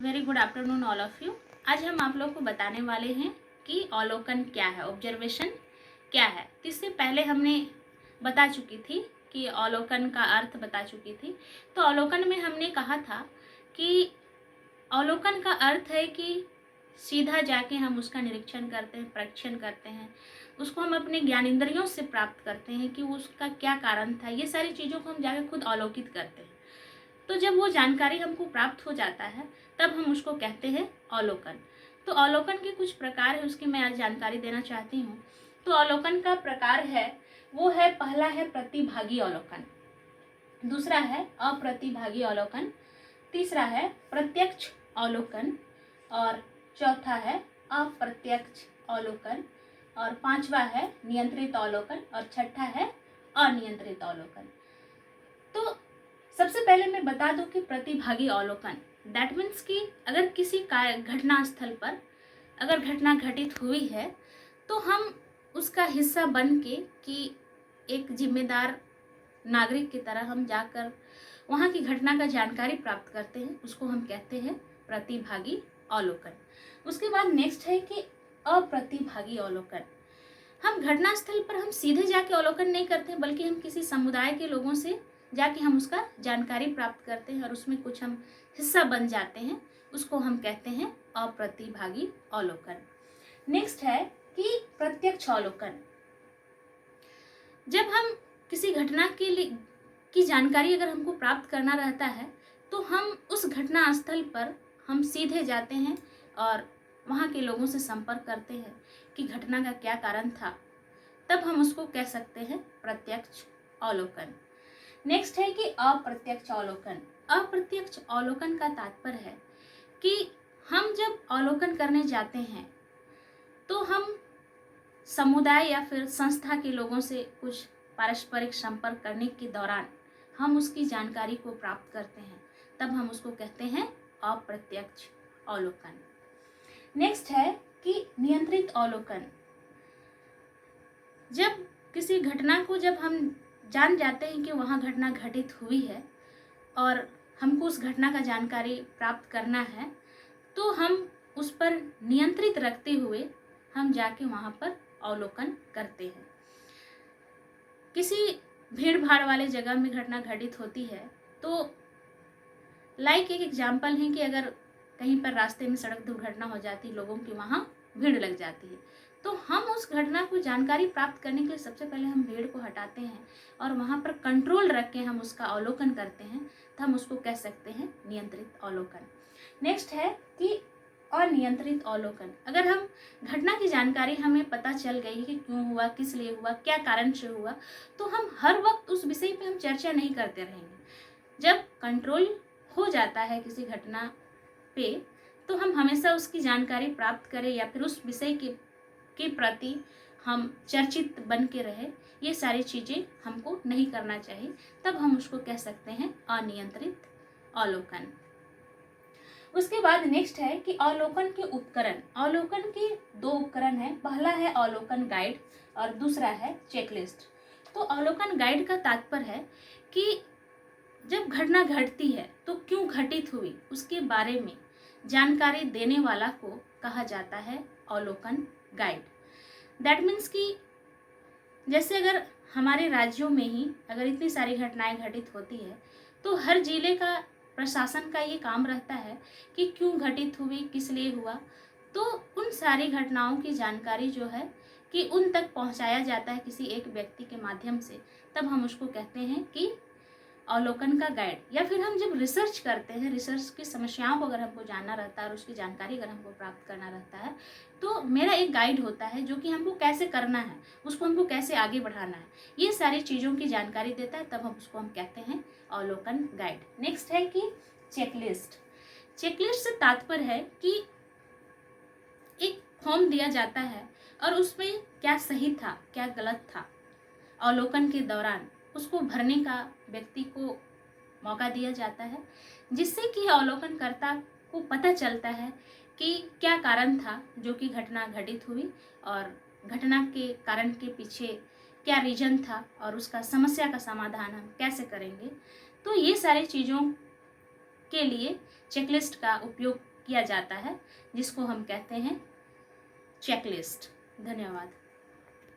Very good afternoon all of you. आज हम आप लोग को बताने वाले हैं कि अवलोकन क्या है, ऑब्जर्वेशन क्या है। तो इससे पहले हमने बता चुकी थी कि अवलोकन का अर्थ बता चुकी थी। तो अवलोकन में हमने कहा था कि अवलोकन का अर्थ है कि सीधा जाके हम उसका निरीक्षण करते हैं, परीक्षण करते हैं, उसको हम अपने ज्ञानेंद्रियों से प्राप्त करते हैं कि उसका क्या कारण था। ये सारी चीज़ों को हम जाके खुद अवलोकित करते हैं। तो जब वो जानकारी हमको प्राप्त हो जाता है तब हम उसको कहते हैं अवलोकन। तो अवलोकन के कुछ प्रकार है, उसकी मैं आज जानकारी देना चाहती हूँ। तो अवलोकन का प्रकार है वो है, पहला है प्रतिभागी अवलोकन, दूसरा है अप्रतिभागी अवलोकन, तीसरा है प्रत्यक्ष अवलोकन और चौथा है अप्रत्यक्ष अवलोकन और पांचवा है नियंत्रित अवलोकन और छठा है अनियंत्रित अवलोकन। तो सबसे पहले मैं बता दूं कि प्रतिभागी अवलोकन दैट मीन्स कि अगर किसी घटना स्थल पर अगर घटना घटित हुई है तो हम उसका हिस्सा बन के कि एक जिम्मेदार नागरिक की तरह हम जाकर वहाँ की घटना का जानकारी प्राप्त करते हैं, उसको हम कहते हैं प्रतिभागी अवलोकन। उसके बाद नेक्स्ट है कि अप्रतिभागी अवलोकन। हम घटना स्थल पर हम सीधे जाके अवलोकन नहीं करते बल्कि हम किसी समुदाय के लोगों से जाके हम उसका जानकारी प्राप्त करते हैं और उसमें कुछ हम हिस्सा बन जाते हैं, उसको हम कहते हैं अप्रतिभागी अवलोकन। नेक्स्ट है कि प्रत्यक्ष अवलोकन। जब हम किसी घटना के लिए की जानकारी अगर हमको प्राप्त करना रहता है तो हम उस घटना स्थल पर हम सीधे जाते हैं और वहाँ के लोगों से संपर्क करते हैं कि घटना का क्या कारण था, तब हम उसको कह सकते हैं प्रत्यक्ष अवलोकन। नेक्स्ट है कि अप्रत्यक्ष अवलोकन। अप्रत्यक्ष अवलोकन का तात्पर्य है कि हम जब अवलोकन करने जाते हैं तो हम समुदाय या फिर संस्था के लोगों से कुछ पारस्परिक संपर्क करने के दौरान हम उसकी जानकारी को प्राप्त करते हैं, तब हम उसको कहते हैं अप्रत्यक्ष अवलोकन। नेक्स्ट है कि नियंत्रित अवलोकन। जब किसी घटना को जब हम जान जाते हैं कि वहाँ घटना घटित हुई है और हमको उस घटना का जानकारी प्राप्त करना है तो हम उस पर नियंत्रित रखते हुए हम जाके वहाँ पर अवलोकन करते हैं। किसी भीड़ भाड़ वाले जगह में घटना घटित होती है तो एक एग्जाम्पल है कि अगर कहीं पर रास्ते में सड़क दुर्घटना हो जाती, लोगों की वहाँ भीड़ लग जाती है, तो हम उस घटना को जानकारी प्राप्त करने के लिए सबसे पहले हम भीड़ को हटाते हैं और वहाँ पर कंट्रोल रख के हम उसका अवलोकन करते हैं, तो हम उसको कह सकते हैं नियंत्रित अवलोकन। नेक्स्ट है कि अनियंत्रित अवलोकन। अगर हम घटना की जानकारी हमें पता चल गई कि क्यों हुआ, किस लिए हुआ, क्या कारण से हुआ, तो हम हर वक्त उस विषय पे हम चर्चा नहीं करते रहेंगे। जब कंट्रोल हो जाता है किसी घटना पे तो हम हमेशा उसकी जानकारी प्राप्त करें या फिर उस विषय के प्रति हम चर्चित बन के रहे, ये सारी चीज़ें हमको नहीं करना चाहिए, तब हम उसको कह सकते हैं अनियंत्रित अवलोकन। उसके बाद नेक्स्ट है कि अवलोकन के उपकरण। अवलोकन के दो उपकरण हैं, पहला है अवलोकन गाइड और दूसरा है चेकलिस्ट। तो अवलोकन गाइड का तात्पर्य है कि जब घटना घटती है तो क्यों घटित हुई उसके बारे में जानकारी देने वाला को कहा जाता है अवलोकन गाइड। दैट मीन्स कि जैसे अगर हमारे राज्यों में ही अगर इतनी सारी घटनाएं घटित होती है तो हर जिले का प्रशासन का ये काम रहता है कि क्यों घटित हुई, किस लिए हुआ, तो उन सारी घटनाओं की जानकारी जो है कि उन तक पहुंचाया जाता है किसी एक व्यक्ति के माध्यम से, तब हम उसको कहते हैं कि अवलोकन का गाइड। या फिर हम जब रिसर्च करते हैं, रिसर्च की समस्याओं को अगर हमको जानना रहता है और उसकी जानकारी अगर हमको प्राप्त करना रहता है तो मेरा एक गाइड होता है जो कि हमको कैसे करना है, उसको हमको कैसे आगे बढ़ाना है, ये सारी चीज़ों की जानकारी देता है, तब हम उसको हम कहते हैं अवलोकन गाइड। नेक्स्ट है कि चेकलिस्ट। चेकलिस्ट से तात्पर्य है कि एक फॉर्म दिया जाता है और उसमें क्या सही था, क्या गलत था, अवलोकन के दौरान उसको भरने का व्यक्ति को मौका दिया जाता है, जिससे कि अवलोकनकर्ता को पता चलता है कि क्या कारण था जो कि घटना घटित हुई और घटना के कारण के पीछे क्या रीजन था और उसका समस्या का समाधान हम कैसे करेंगे। तो ये सारी चीज़ों के लिए चेकलिस्ट का उपयोग किया जाता है, जिसको हम कहते हैं चेकलिस्ट। धन्यवाद।